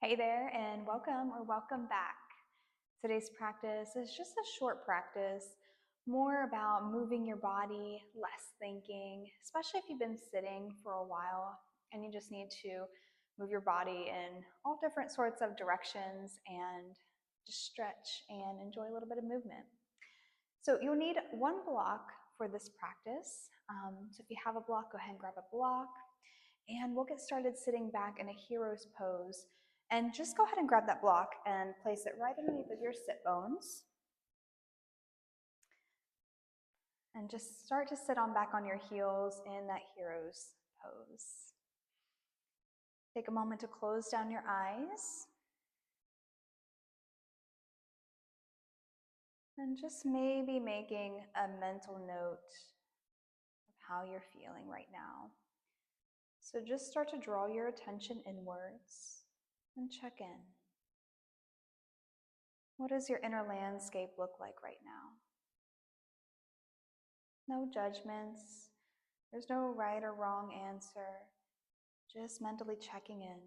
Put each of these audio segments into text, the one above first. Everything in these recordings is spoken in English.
Hey there, and welcome or welcome back. Today's practice is just a short practice, more about moving your body, less thinking, especially if you've been sitting for a while and you just need to move your body in all different sorts of directions and just stretch and enjoy a little bit of movement. So you'll need one block for this practice. So if you have a block, go ahead and grab a block. And we'll get started sitting back in a hero's pose. And just go ahead and grab that block and place it right underneath of your sit bones. And just start to sit on back on your heels in that hero's pose. Take a moment to close down your eyes. And just maybe making a mental note of how you're feeling right now. So just start to draw your attention inwards and check in. What does your inner landscape look like right now? No judgments. There's no right or wrong answer. Just mentally checking in.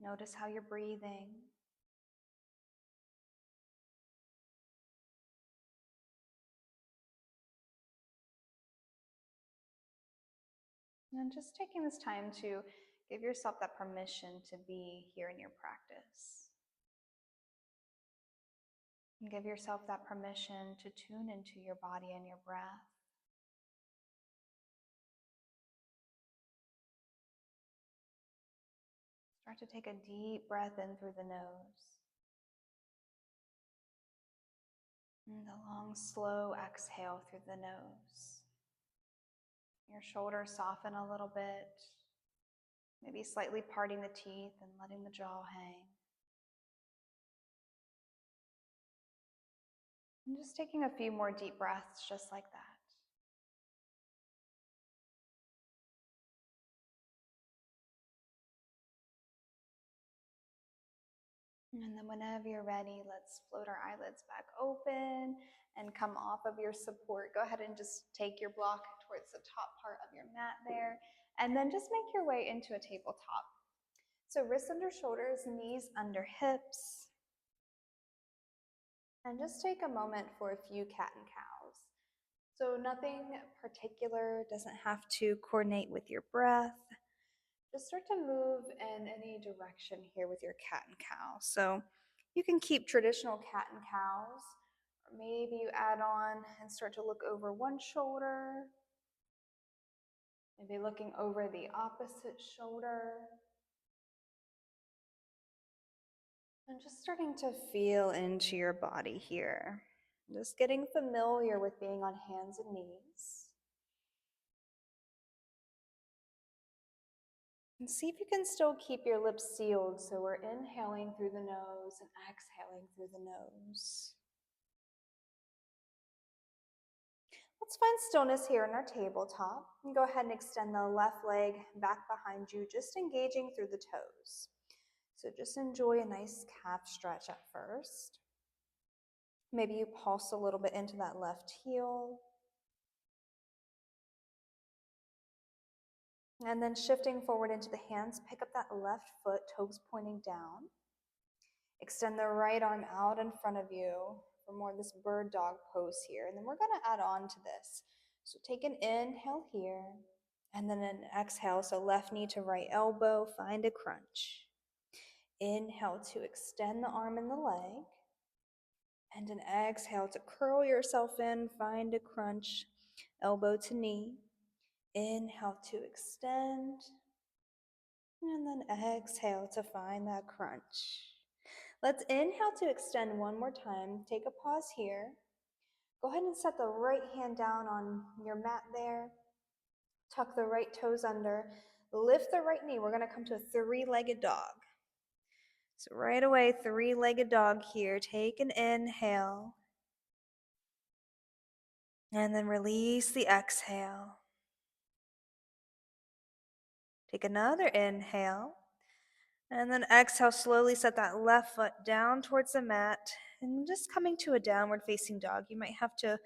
Notice how you're breathing. And then just taking this time to give yourself that permission to be here in your practice. And give yourself that permission to tune into your body and your breath. Start to take a deep breath in through the nose. And a long, slow exhale through the nose. Your shoulders soften a little bit. Maybe slightly parting the teeth and letting the jaw hang. And just taking a few more deep breaths just like that. And then whenever you're ready, let's float our eyelids back open and come off of your support. Go ahead and just take your block towards the top part of your mat there. And then just make your way into a tabletop. So wrists under shoulders, knees under hips. And just take a moment for a few cat and cows. So nothing particular, doesn't have to coordinate with your breath. Just start to move in any direction here with your cat and cow. So you can keep traditional cat and cows, or maybe you add on and start to look over one shoulder, maybe looking over the opposite shoulder. And just starting to feel into your body here. Just getting familiar with being on hands and knees. And see if you can still keep your lips sealed. So we're inhaling through the nose and exhaling through the nose. Let's find stillness here in our tabletop. And go ahead and extend the left leg back behind you, just engaging through the toes. So just enjoy a nice calf stretch at first. Maybe you pulse a little bit into that left heel. And then shifting forward into the hands, pick up that left foot, toes pointing down. Extend the right arm out in front of you for more of this bird dog pose here. And then we're going to add on to this. So take an inhale here, and then an exhale. So left knee to right elbow, find a crunch. Inhale to extend the arm and the leg. And an exhale to curl yourself in, find a crunch, elbow to knee. Inhale to extend. And then exhale to find that crunch. Let's inhale to extend one more time. Take a pause here. Go ahead and set the right hand down on your mat there. Tuck the right toes under. Lift the right knee. We're going to come to a three-legged dog. So right away, three-legged dog here. Take an inhale. And then release the exhale. Take another inhale. And then exhale, slowly set that left foot down towards the mat. And just coming to a downward facing dog. You might have to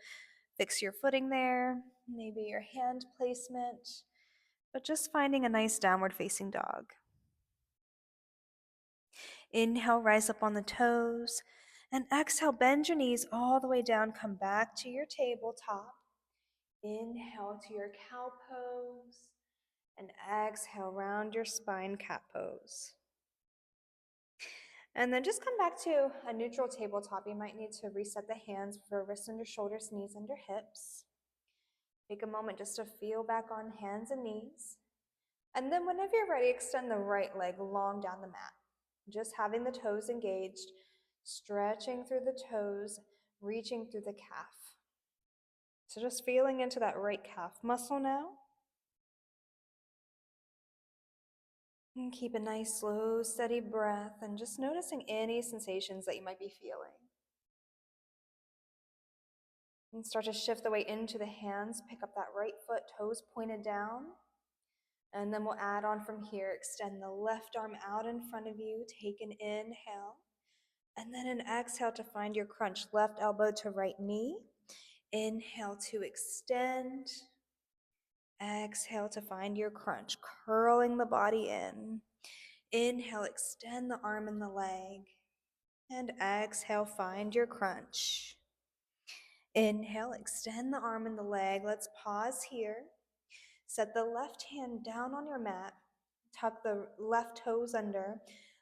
fix your footing there. maybe your hand placement, but just finding a nice downward facing dog. Inhale, rise up on the toes, and exhale, bend your knees all the way down, come back to your tabletop. Inhale to your cow pose, and exhale, round your spine, cat pose. And then just come back to a neutral tabletop. You might need to reset the hands for wrists under shoulders, knees under hips. Take a moment just to feel back on hands and knees. And then whenever you're ready, extend the right leg long down the mat. Just having the toes engaged, stretching through the toes, reaching through the calf. So just feeling into that right calf muscle now. And keep a nice, slow, steady breath and just noticing any sensations that you might be feeling. And start to shift the weight into the hands. Pick up that right foot, toes pointed down. And then we'll add on from here. Extend the left arm out in front of you. Take an inhale. And then an exhale to find your crunch. Left elbow to right knee. Inhale to extend. Exhale to find your crunch. Curling the body in. Inhale, extend the arm and the leg. And exhale, find your crunch. Inhale, extend the arm and the leg. Let's pause here. Set the left hand down on your mat. Tuck the left toes under.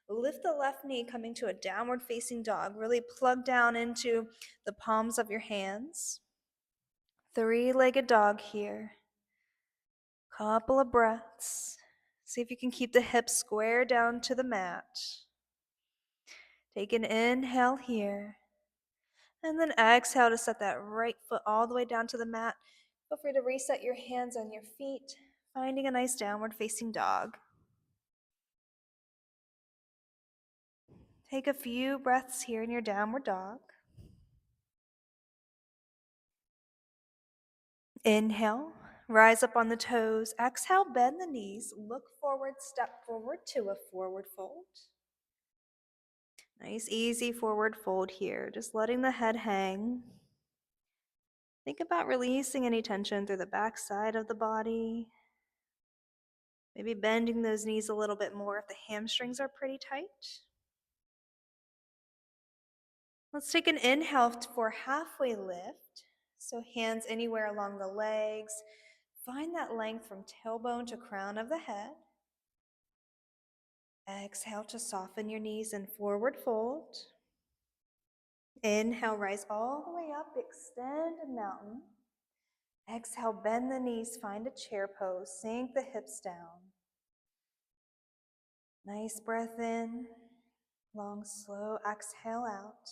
Lift the left knee, coming to a downward facing dog. Really plug down into the palms of your hands. Three-legged dog here. Couple of breaths. See if you can keep the hips square down to the mat. Take an inhale here. And then exhale to set that right foot all the way down to the mat. Feel free to reset your hands on your feet, finding a nice downward facing dog. Take a few breaths here in your downward dog. Inhale, rise up on the toes. Exhale, bend the knees. Look forward, step forward to a forward fold. Nice, easy forward fold here. Just letting the head hang. Think about releasing any tension through the back side of the body. Maybe bending those knees a little bit more if the hamstrings are pretty tight. Let's take an inhale for halfway lift. So hands anywhere along the legs. Find that length from tailbone to crown of the head. Exhale to soften your knees and forward fold. Inhale, rise all the way up, extend a mountain. Exhale, bend the knees, find a chair pose, sink the hips down. Nice breath in, long, slow exhale out.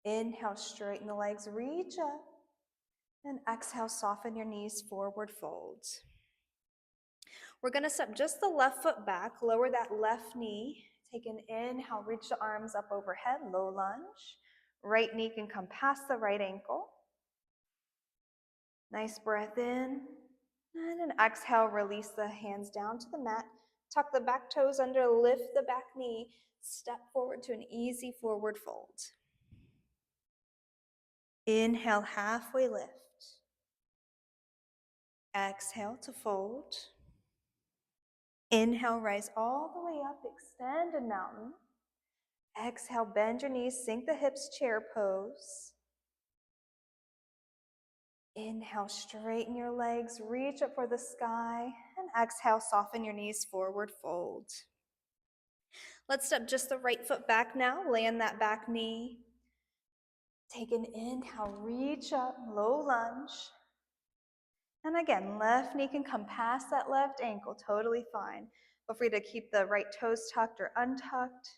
Inhale, straighten the legs, reach up. And exhale, soften your knees, forward fold. We're gonna step just the left foot back, lower that left knee. Take an inhale, reach the arms up overhead, low lunge. Right knee can come past the right ankle. Nice breath in. And an exhale, release the hands down to the mat. Tuck the back toes under, lift the back knee. Step forward to an easy forward fold. Inhale, halfway lift. Exhale to fold. Inhale, rise all the way up, extend a mountain. Exhale, bend your knees, sink the hips, chair pose. Inhale, straighten your legs, reach up for the sky. And exhale, soften your knees, forward fold. Let's step just the right foot back now, land that back knee. Take an inhale, reach up, low lunge. And again, left knee can come past that left ankle, totally fine. Feel free to keep the right toes tucked or untucked.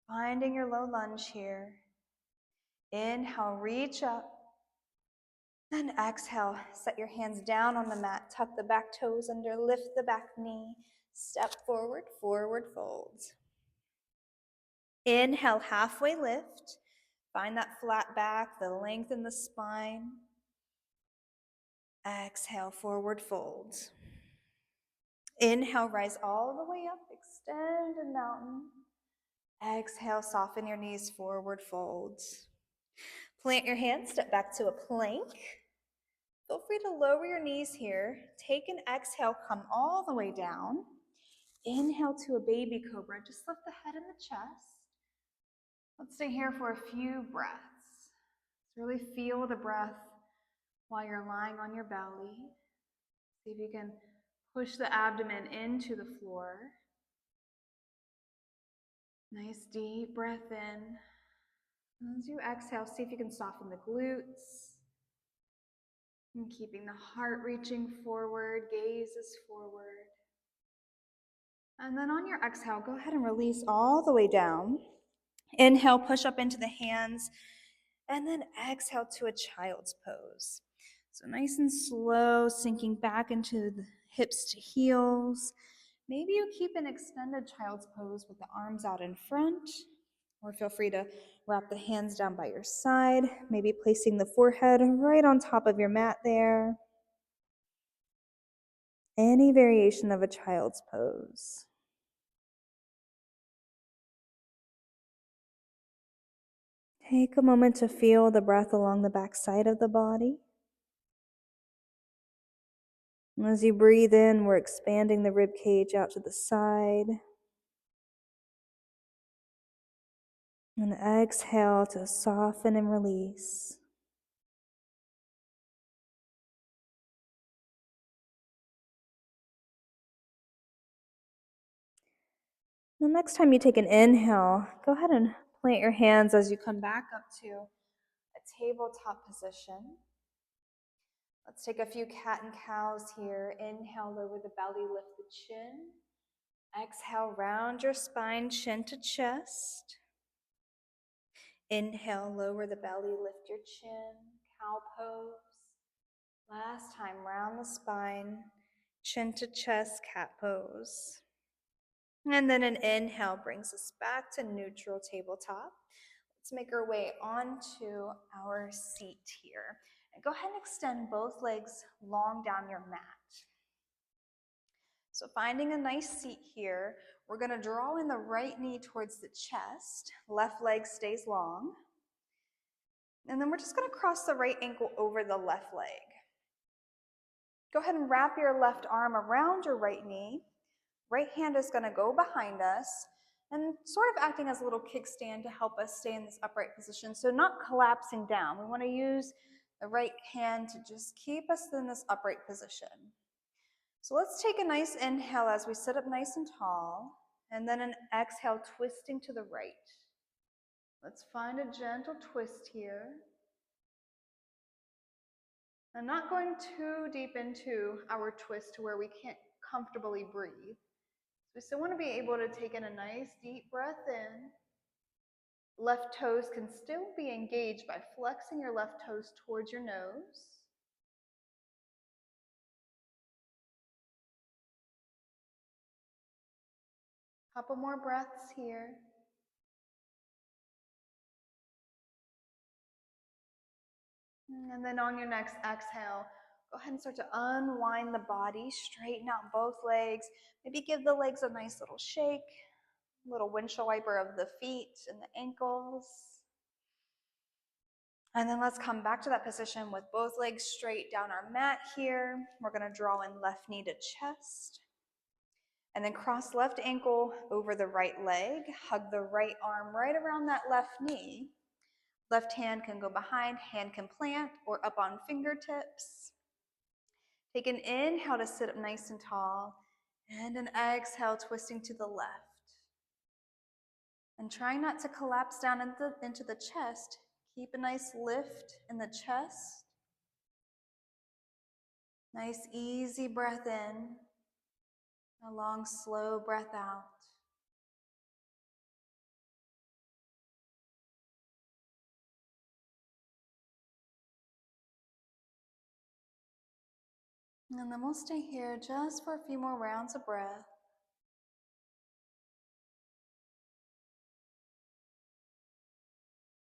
Finding your low lunge here. Inhale, reach up. And exhale, set your hands down on the mat. Tuck the back toes under, lift the back knee. Step forward, forward fold. Inhale, halfway lift. Find that flat back, the length in the spine. Exhale, forward fold. Inhale, rise all the way up, extend a mountain. Exhale, soften your knees, forward fold. Plant your hands, step back to a plank. Feel free to lower your knees here. Take an exhale, come all the way down. Inhale to a baby cobra. Just lift the head and the chest. Let's stay here for a few breaths. Really feel the breath while you're lying on your belly. See if you can push the abdomen into the floor. Nice deep breath in. And as you exhale, see if you can soften the glutes. And keeping the heart reaching forward, gaze is forward. And then on your exhale, go ahead and release all the way down. Inhale, push up into the hands, and then exhale to a child's pose. So nice and slow, sinking back into the hips to heels. Maybe you keep an extended child's pose with the arms out in front, or feel free to wrap the hands down by your side, maybe placing the forehead right on top of your mat there. Any variation of a child's pose. Take a moment to feel the breath along the back side of the body. And as you breathe in, we're expanding the rib cage out to the side. And exhale to soften and release. The next time you take an inhale, go ahead and plant your hands as you come back up to a tabletop position. Let's take a few cat and cows here. Inhale, lower the belly, lift the chin. Exhale, round your spine, chin to chest. Inhale, lower the belly, lift your chin, cow pose. Last time, round the spine, chin to chest, cat pose. And then an inhale brings us back to neutral tabletop. Let's make our way onto our seat here. And go ahead and extend both legs long down your mat. So finding a nice seat here, we're going to draw in the right knee towards the chest. Left leg stays long. And then we're just going to cross the right ankle over the left leg. Go ahead and wrap your left arm around your right knee. Right hand is going to go behind us and sort of acting as a little kickstand to help us stay in this upright position. So not collapsing down. We want to use the right hand to just keep us in this upright position. So let's take a nice inhale as we sit up nice and tall, and then an exhale twisting to the right. Let's find a gentle twist here. I'm not going too deep into our twist to where we can't comfortably breathe. We still want to be able to take in a nice deep breath in. Left toes can still be engaged by flexing your left toes towards your nose. Couple more breaths here. And then on your next exhale, go ahead and start to unwind the body, straighten out both legs. Maybe give the legs a nice little shake, a little windshield wiper of the feet and the ankles. And then let's come back to that position with both legs straight down our mat here. We're going to draw in left knee to chest. And then cross left ankle over the right leg. Hug the right arm right around that left knee. Left hand can go behind, hand can plant, or up on fingertips. Take an inhale to sit up nice and tall, and an exhale twisting to the left. And trying not to collapse down into the chest. Keep a nice lift in the chest. Nice easy breath in. A long slow breath out. And then we'll stay here just for a few more rounds of breath.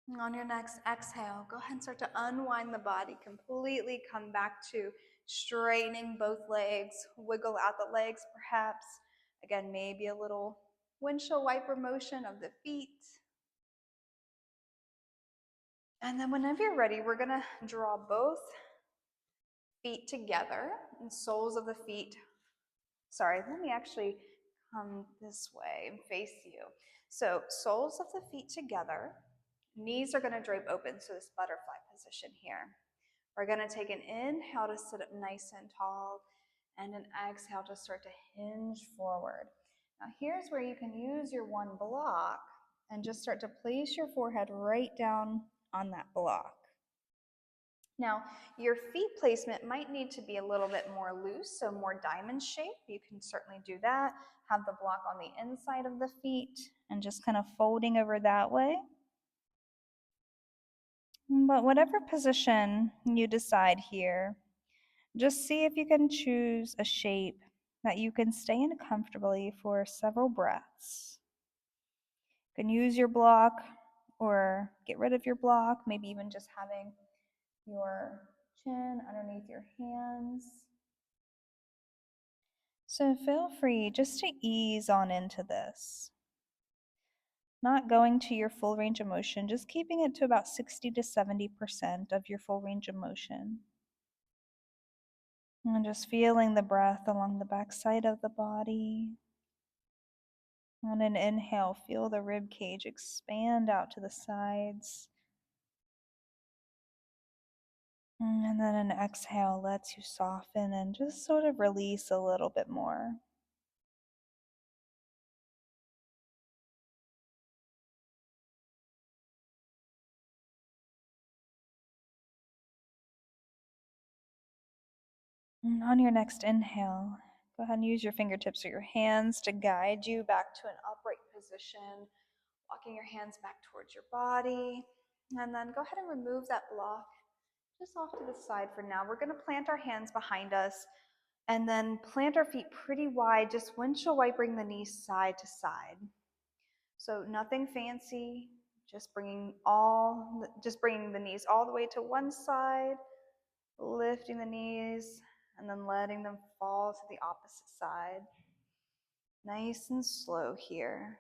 And on your next exhale, go ahead and start to unwind the body, completely come back to straightening both legs, wiggle out the legs perhaps. Again, maybe a little windshield wiper motion of the feet. And then whenever you're ready, we're gonna draw both Feet together and soles of the feet. Sorry, let me actually come this way and face you. So soles of the feet together, knees are going to drape open, so this butterfly position here. We're going to take an inhale to sit up nice and tall and an exhale to start to hinge forward. Now here's where you can use your one block and just start to place your forehead right down on that block. Now, your feet placement might need to be a little bit more loose, so more diamond shape. You can certainly do that. Have the block on the inside of the feet and just kind of folding over that way. But whatever position you decide here, just see if you can choose a shape that you can stay in comfortably for several breaths. You can use your block or get rid of your block, maybe even just having your chin underneath your hands. So feel free just to ease on into this. Not going to your full range of motion, just keeping it to about 60 to 70% of your full range of motion. And just feeling the breath along the back side of the body. On an inhale, feel the rib cage expand out to the sides. And then an exhale lets you soften and just sort of release a little bit more. And on your next inhale, go ahead and use your fingertips or your hands to guide you back to an upright position, walking your hands back towards your body. And then go ahead and remove that block just off to the side for now. We're going to plant our hands behind us and then plant our feet pretty wide, just windshield wipering the knees side to side. So nothing fancy, just bringing the knees all the way to one side, lifting the knees, and then letting them fall to the opposite side. Nice and slow here.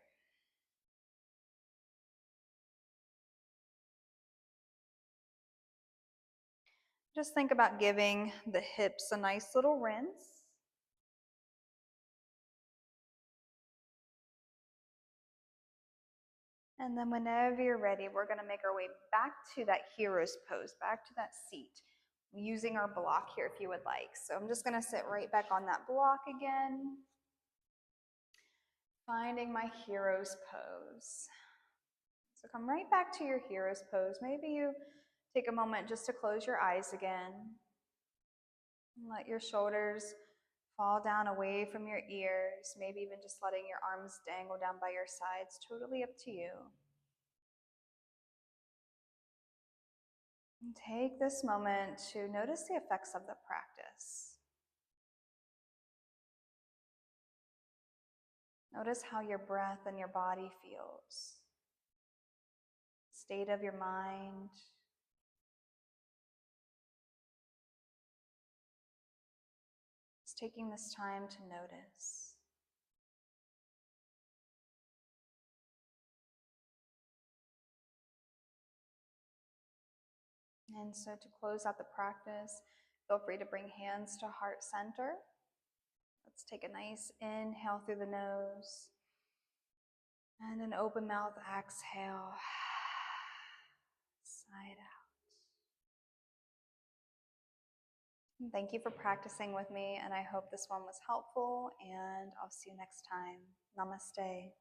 Just think about giving the hips a nice little rinse. And then whenever you're ready, we're going to make our way back to that hero's pose, back to that seat, using our block here if you would like. So I'm just going to sit right back on that block again, finding my hero's pose. So come right back to your hero's pose. Maybe you take a moment just to close your eyes again. Let your shoulders fall down away from your ears, maybe even just letting your arms dangle down by your sides, totally up to you. And take this moment to notice the effects of the practice. Notice how your breath and your body feels. State of your mind. Just taking this time to notice. And so to close out the practice, feel free to bring hands to heart center. Let's take a nice inhale through the nose and an open mouth exhale. Sigh out. Thank you for practicing with me, and I hope this one was helpful, and I'll see you next time. Namaste.